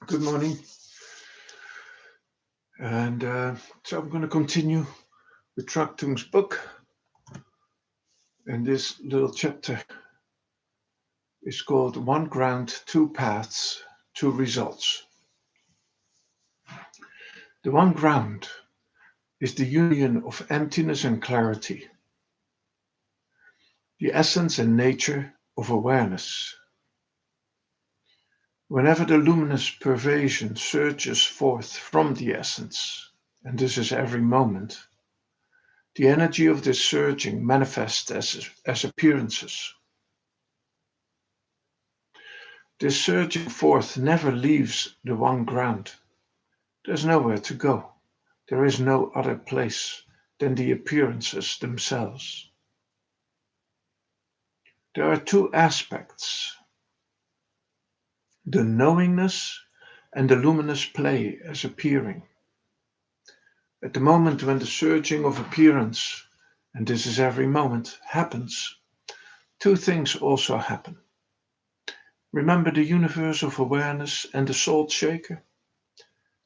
Good morning. And so I'm going to continue with Traktum's book. And this little chapter is called One Ground, Two Paths, Two Results. The one ground is the union of emptiness and clarity, the essence and nature of awareness. Whenever the luminous pervasion surges forth from the essence, and this is every moment, the energy of this surging manifests as appearances. This surging forth never leaves the one ground. There's nowhere to go. There is no other place than the appearances themselves. There are two aspects, the knowingness and the luminous play as appearing. At the moment when the surging of appearance, and this is every moment, happens, two things also happen. Remember the universe of awareness and the salt shaker?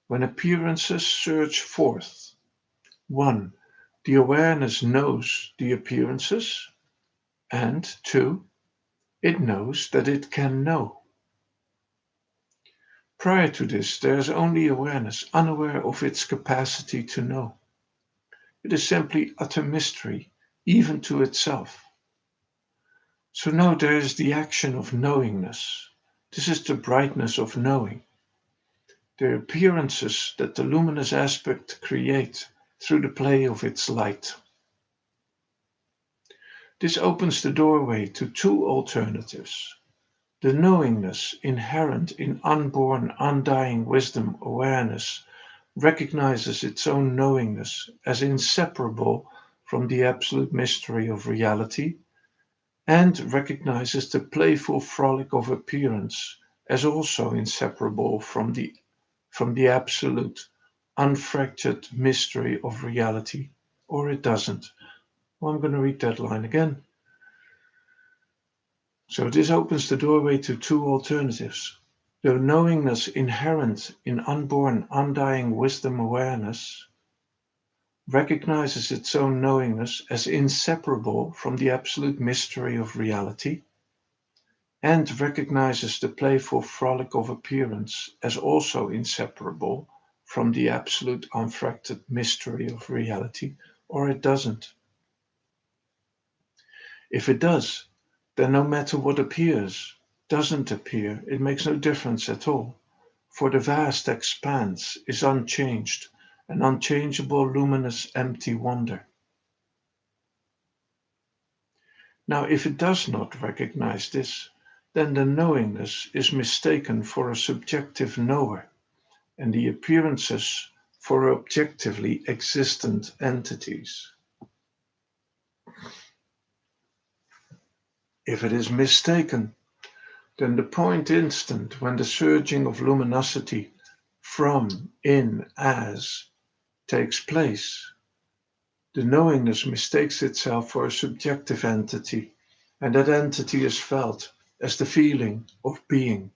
When appearances surge forth, one, the awareness knows the appearances, and two, it knows that it can know. Prior to this, there is only awareness, unaware of its capacity to know. It is simply utter mystery, even to itself. So now there is the action of knowingness. This is the brightness of knowing. The appearances that the luminous aspect create through the play of its light. This opens the doorway to two alternatives. The knowingness inherent in unborn, undying wisdom awareness recognizes its own knowingness as inseparable from the absolute mystery of reality and recognizes the playful frolic of appearance as also inseparable from the absolute, unfractured mystery of reality, or it doesn't. Well, I'm going to read that line again. So this opens the doorway to two alternatives. The knowingness inherent in unborn, undying wisdom awareness recognizes its own knowingness as inseparable from the absolute mystery of reality and recognizes the playful frolic of appearance as also inseparable from the absolute unfractured mystery of reality, or it doesn't. If it does, then no matter what appears, doesn't appear, it makes no difference at all, for the vast expanse is unchanged, an unchangeable, luminous, empty wonder. Now, if it does not recognize this, then the knowingness is mistaken for a subjective knower, and the appearances for objectively existent entities. If it is mistaken, then the point instant when the surging of luminosity from, in, as takes place, the knowingness mistakes itself for a subjective entity, and that entity is felt as the feeling of being,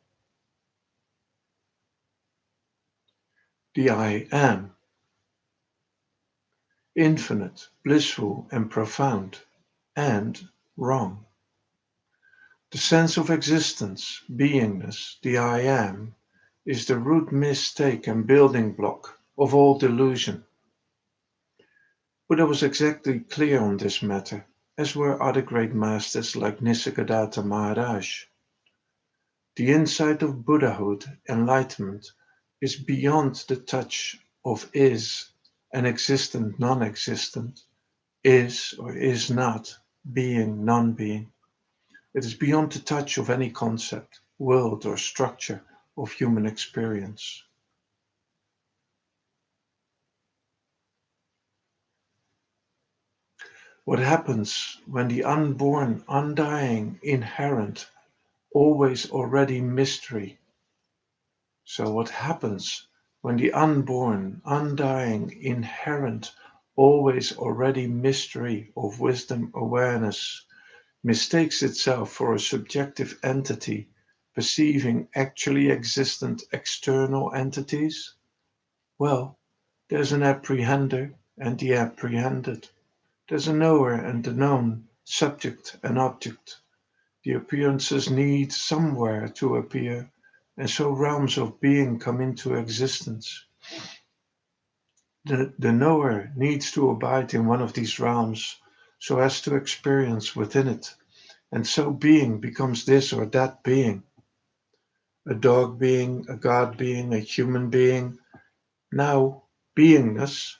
the I am, infinite, blissful, and profound, and wrong. The sense of existence, beingness, the I am, is the root mistake and building block of all delusion. Buddha was exactly clear on this matter, as were other great masters like Nisargadatta Maharaj. The insight of Buddhahood, enlightenment, is beyond the touch of is and existent non-existent, is or is not, being non-being. It is beyond the touch of any concept, world, or structure of human experience. What happens when the unborn, undying, inherent, always already mystery? So, what happens when the unborn, undying, inherent, always already mystery of wisdom awareness mistakes itself for a subjective entity perceiving actually existent external entities? Well, there's an apprehender and the apprehended. There's a knower and the known, subject and object. The appearances need somewhere to appear, and so realms of being come into existence. The knower needs to abide in one of these realms so as to experience within it, and so being becomes this or that being, a dog being, a god being, a human being. Now, beingness,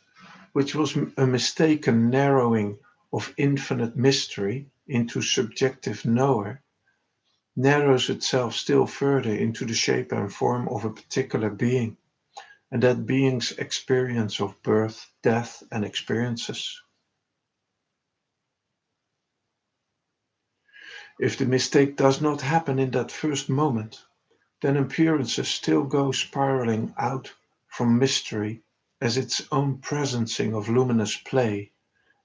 which was a mistaken narrowing of infinite mystery into subjective knower, narrows itself still further into the shape and form of a particular being, and that being's experience of birth, death, and experiences. If the mistake does not happen in that first moment, then appearances still go spiraling out from mystery as its own presencing of luminous play,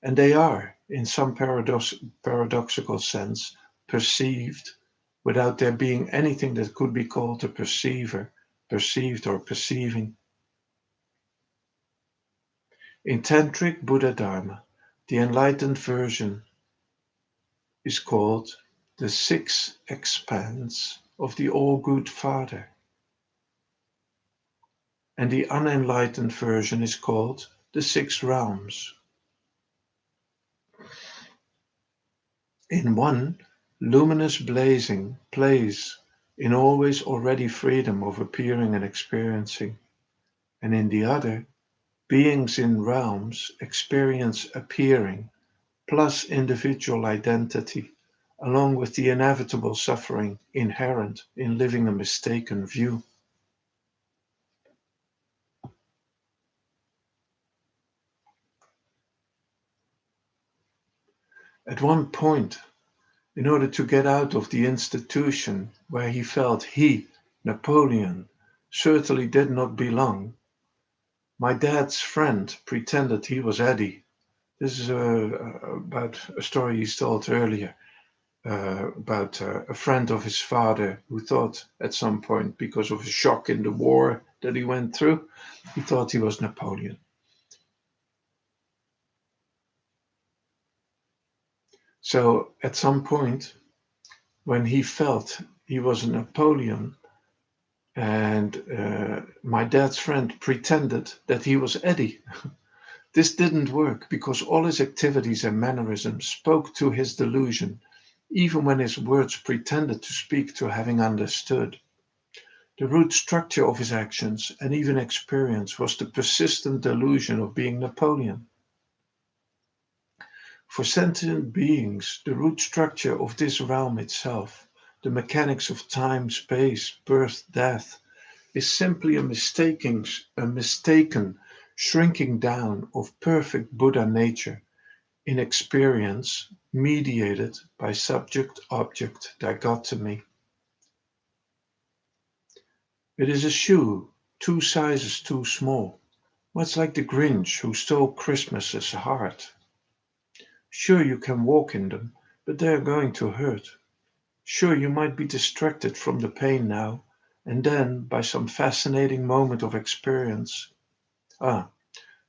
and they are, in some paradoxical sense, perceived without there being anything that could be called a perceiver, perceived, or perceiving. In Tantric Buddha Dharma, the enlightened version is called the sixth expanse of the All-Good Father, and the unenlightened version is called the six realms. In one, luminous blazing plays in always already freedom of appearing and experiencing, and in the other, beings in realms experience appearing plus individual identity, along with the inevitable suffering inherent in living a mistaken view. At one point, in order to get out of the institution where he felt he, Napoleon, certainly did not belong, my dad's friend pretended he was Eddie. This is about a story he told earlier about a friend of his father who thought at some point, because of a shock in the war that he went through, he thought he was Napoleon. So at some point, when he felt he was a Napoleon, and my dad's friend pretended that he was Eddie. This didn't work because all his activities and mannerisms spoke to his delusion, even when his words pretended to speak to having understood. The root structure of his actions and even experience was the persistent delusion of being Napoleon. For sentient beings, the root structure of this realm itself, the mechanics of time, space, birth, death, is simply a mistaken shrinking down of perfect Buddha nature in experience mediated by subject-object dichotomy. It is a shoe 2 sizes too small, much like the Grinch who stole Christmas's heart. Sure, you can walk in them, but they are going to hurt. Sure, you might be distracted from the pain now, and then, by some fascinating moment of experience,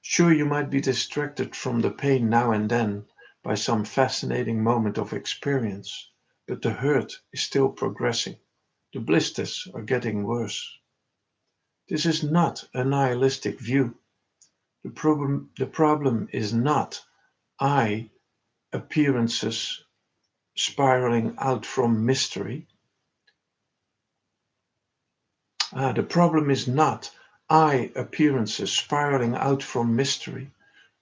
sure, you might be distracted from the pain now and then by some fascinating moment of experience, but the hurt is still progressing. The blisters are getting worse. This is not a nihilistic view. The problem is not I appearances spiraling out from mystery. The problem is not I appearances spiraling out from mystery,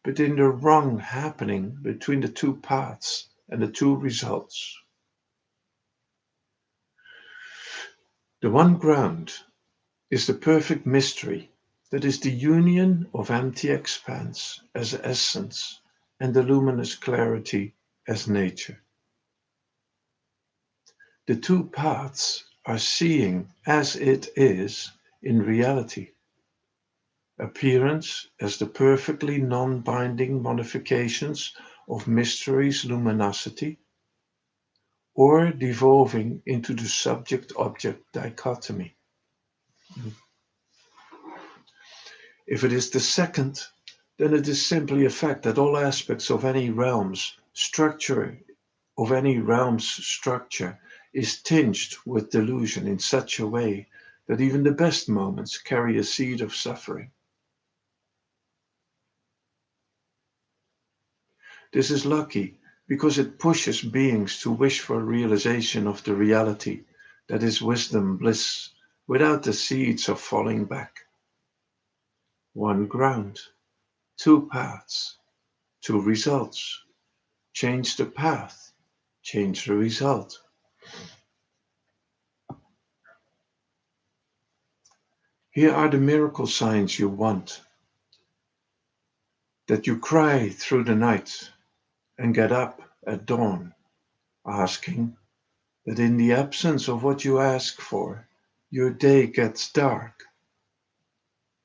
but in the wrong happening between the two paths and the two results. The one ground is the perfect mystery that is the union of empty expanse as essence and the luminous clarity as nature. The two paths are seeing as it is in reality, appearance as the perfectly non-binding modifications of mystery's luminosity, or devolving into the subject-object dichotomy. If it is the second, then it is simply a fact that all aspects of any realm's structure is tinged with delusion in such a way that even the best moments carry a seed of suffering. This is lucky because it pushes beings to wish for realization of the reality that is wisdom bliss without the seeds of falling back. One ground, two paths, two results. Change the path, change the result. Here are the miracle signs you want: that you cry through the night and get up at dawn, asking that in the absence of what you ask for, your day gets dark,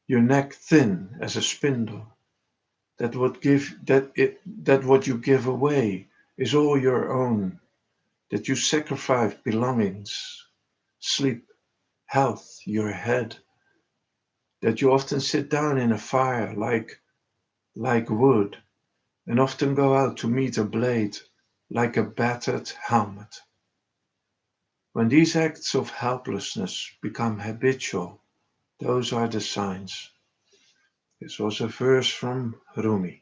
your neck thin as a spindle, that what you give away is all your own, that you sacrifice belongings, sleep, health, your head, that you often sit down in a fire like wood, and often go out to meet a blade like a battered helmet. When these acts of helplessness become habitual, those are the signs. This was a verse from Rumi.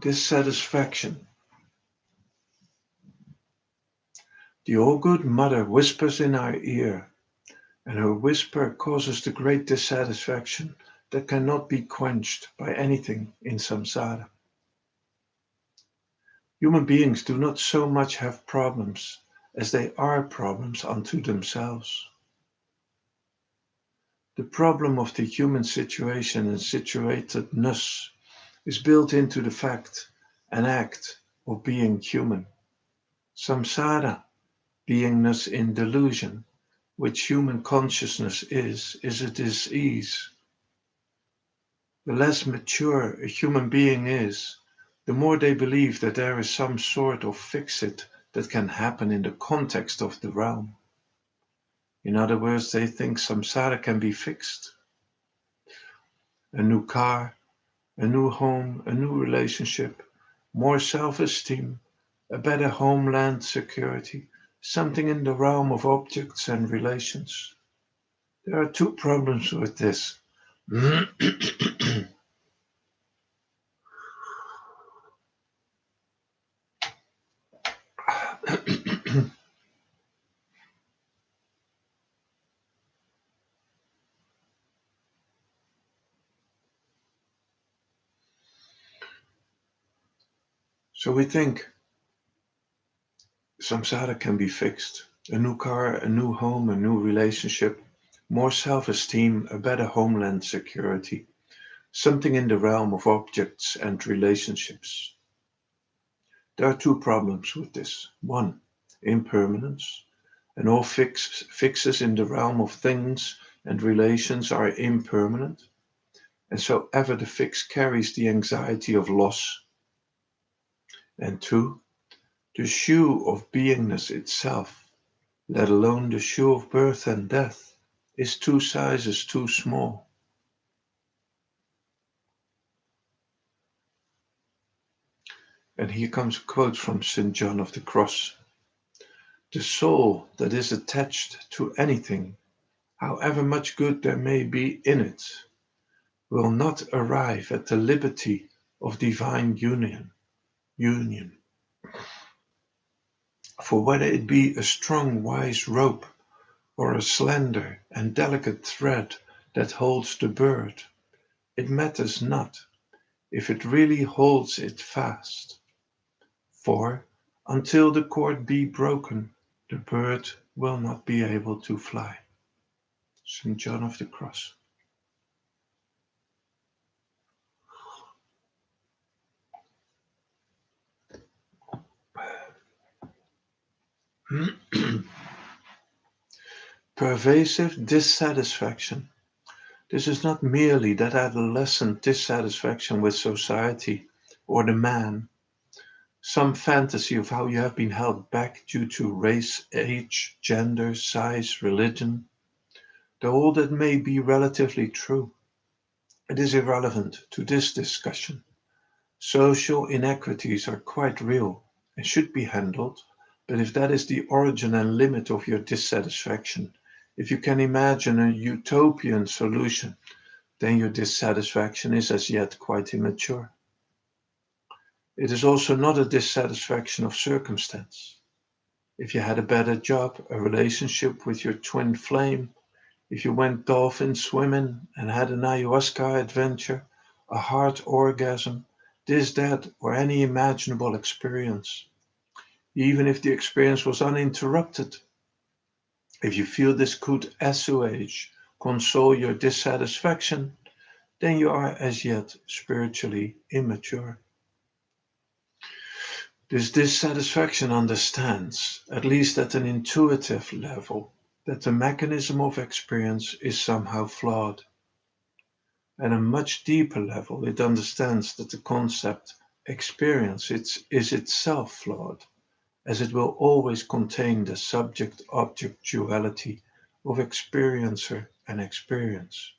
Dissatisfaction. The all-good mother whispers in our ear, and her whisper causes the great dissatisfaction that cannot be quenched by anything in samsara. Human beings do not so much have problems as they are problems unto themselves. The problem of the human situation and situatedness is built into the fact and act of being human. Samsara, beingness in delusion, which human consciousness is a dis-ease. The less mature a human being is, the more they believe that there is some sort of fix-it that can happen in the context of the realm. In other words, they think samsara can be fixed. A new car, a new home, a new relationship, more self-esteem, a better homeland security, something in the realm of objects and relations. There are two problems with this. So we think samsara can be fixed. A new car, a new home, a new relationship, more self-esteem, a better homeland security, something in the realm of objects and relationships. There are two problems with this. One, impermanence, and all fixes in the realm of things and relations are impermanent, and so ever the fix carries the anxiety of loss. And two, the shoe of beingness itself, let alone the shoe of birth and death, is two sizes too small. And here comes a quote from St. John of the Cross. The soul that is attached to anything, however much good there may be in it, will not arrive at the liberty of divine union. For whether it be a strong wise rope or a slender and delicate thread that holds the bird, it matters not if it really holds it fast. For until the cord be broken, the bird will not be able to fly. St. John of the Cross. Pervasive dissatisfaction. This is not merely that adolescent dissatisfaction with society or the man, some fantasy of how you have been held back due to race, age, gender, size, religion. Though all that may be relatively true, it is irrelevant to this discussion. Social inequities are quite real and should be handled, but if that is the origin and limit of your dissatisfaction, if you can imagine a utopian solution, then your dissatisfaction is as yet quite immature. It is also not a dissatisfaction of circumstance. If you had a better job, a relationship with your twin flame, if you went dolphin swimming and had an ayahuasca adventure, a heart orgasm, this, that, or any imaginable experience, even if the experience was uninterrupted, if you feel this could assuage, console your dissatisfaction, then you are as yet spiritually immature. This dissatisfaction understands, at least at an intuitive level, that the mechanism of experience is somehow flawed. At a much deeper level, it understands that the concept experience is itself flawed, as it will always contain the subject object duality of experiencer and experience.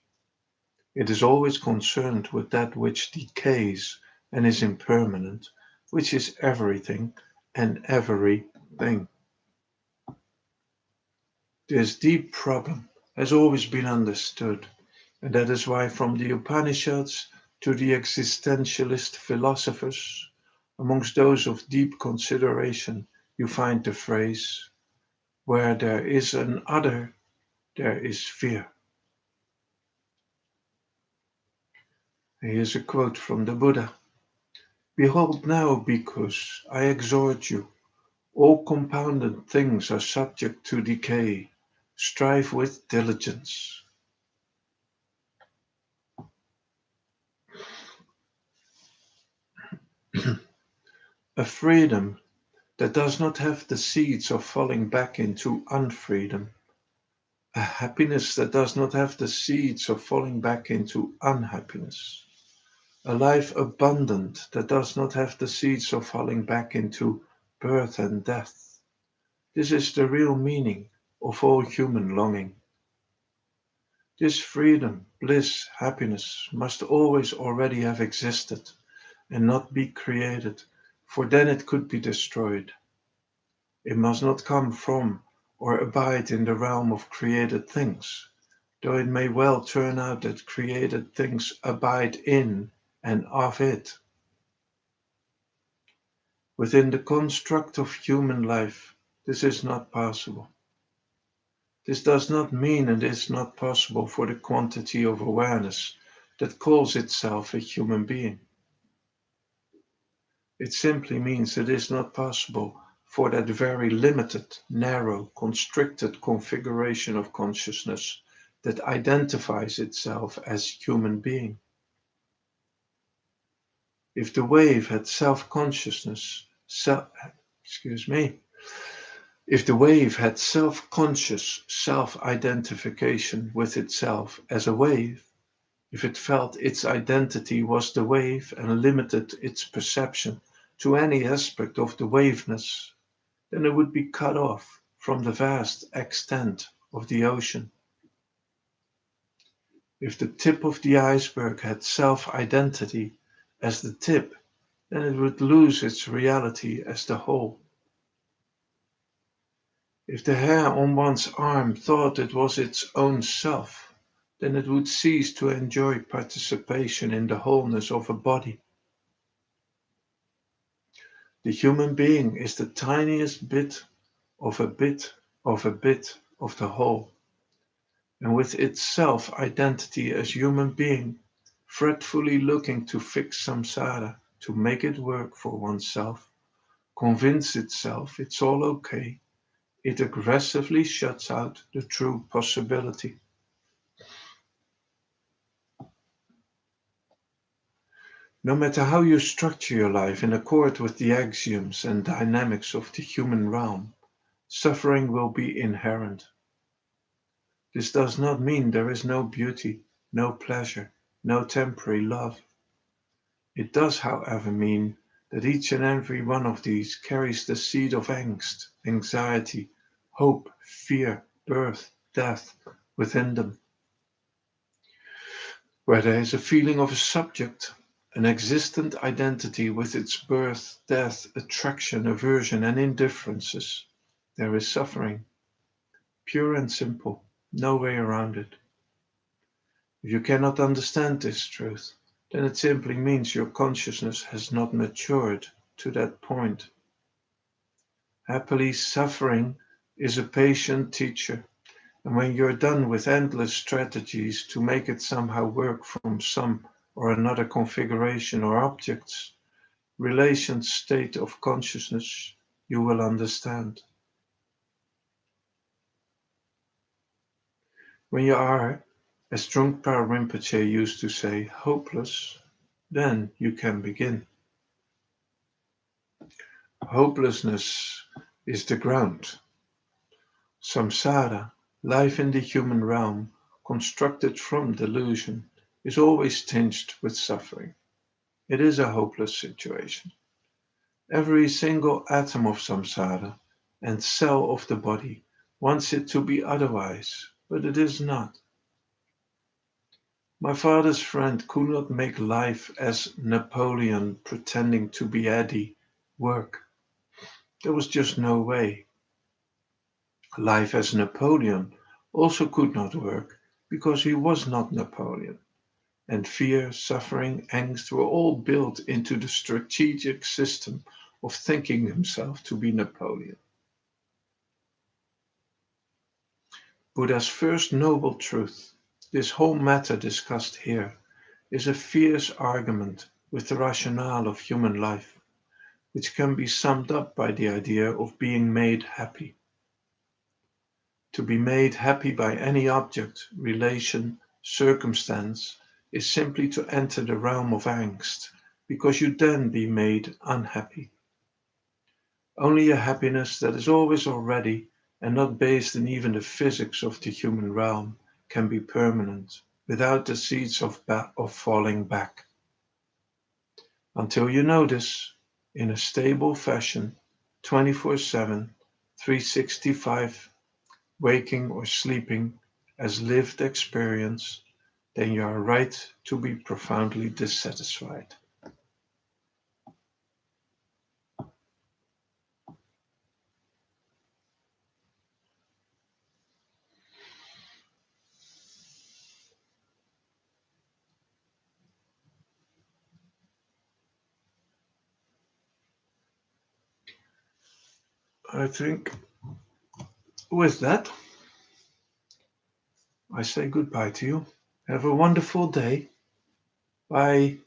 It is always concerned with that which decays and is impermanent, which is everything and everything. This deep problem has always been understood, and that is why from the Upanishads to the existentialist philosophers, amongst those of deep consideration, you find the phrase, where there is an other, there is fear. Here's a quote from the Buddha. Behold now, bhikkhus, I exhort you, all compounded things are subject to decay. Strive with diligence. A freedom that does not have the seeds of falling back into unfreedom. A happiness that does not have the seeds of falling back into unhappiness. A life abundant that does not have the seeds of falling back into birth and death. This is the real meaning of all human longing. This freedom, bliss, happiness must always already have existed and not be created, for then it could be destroyed. It must not come from or abide in the realm of created things, though it may well turn out that created things abide in and of it. Within the construct of human life, this is not possible. This does not mean it is not possible for the quantity of awareness that calls itself a human being. It simply means it is not possible for that very limited, narrow, constricted configuration of consciousness that identifies itself as human being. If the wave had self-consciousness, if the wave had self-conscious self-identification with itself as a wave, if it felt its identity was the wave and limited its perception to any aspect of the waveness, then it would be cut off from the vast extent of the ocean. If the tip of the iceberg had self-identity as the tip, then it would lose its reality as the whole. If the hair on one's arm thought it was its own self, then it would cease to enjoy participation in the wholeness of a body. The human being is the tiniest bit of a bit of a bit of the whole, and with its self-identity as human being, fretfully looking to fix samsara, to make it work for oneself, convince itself it's all okay, it aggressively shuts out the true possibility. No matter how you structure your life in accord with the axioms and dynamics of the human realm, suffering will be inherent. This does not mean there is no beauty, no pleasure, no temporary love. It does, however, mean that each and every one of these carries the seed of angst, anxiety, hope, fear, birth, death within them. Where there is a feeling of a subject, an existent identity with its birth, death, attraction, aversion, and indifferences, there is suffering. Pure and simple, no way around it. If you cannot understand this truth, then it simply means your consciousness has not matured to that point. Happily, suffering is a patient teacher, and when you're done with endless strategies to make it somehow work from some or another configuration or objects, relation, state of consciousness, you will understand. When you are, as Trungpa Rinpoche used to say, hopeless, then you can begin. Hopelessness is the ground. Samsara, life in the human realm, constructed from delusion, is always tinged with suffering. It is a hopeless situation. Every single atom of samsara and cell of the body wants it to be otherwise, but it is not. My father's friend could not make life as Napoleon pretending to be Eddie work. There was just no way. Life as Napoleon also could not work because he was not Napoleon, and fear, suffering, angst were all built into the strategic system of thinking himself to be Napoleon. Buddha's first noble truth, this whole matter discussed here, is a fierce argument with the rationale of human life, which can be summed up by the idea of being made happy. To be made happy by any object, relation, circumstance is simply to enter the realm of angst, because you then be made unhappy. Only a happiness that is always already and not based in even the physics of the human realm can be permanent, without the seeds of falling back. Until you know this, in a stable fashion, 24/7, 365, waking or sleeping, as lived experience, then you are right to be profoundly dissatisfied. I think with that, I say goodbye to you. Have a wonderful day. Bye.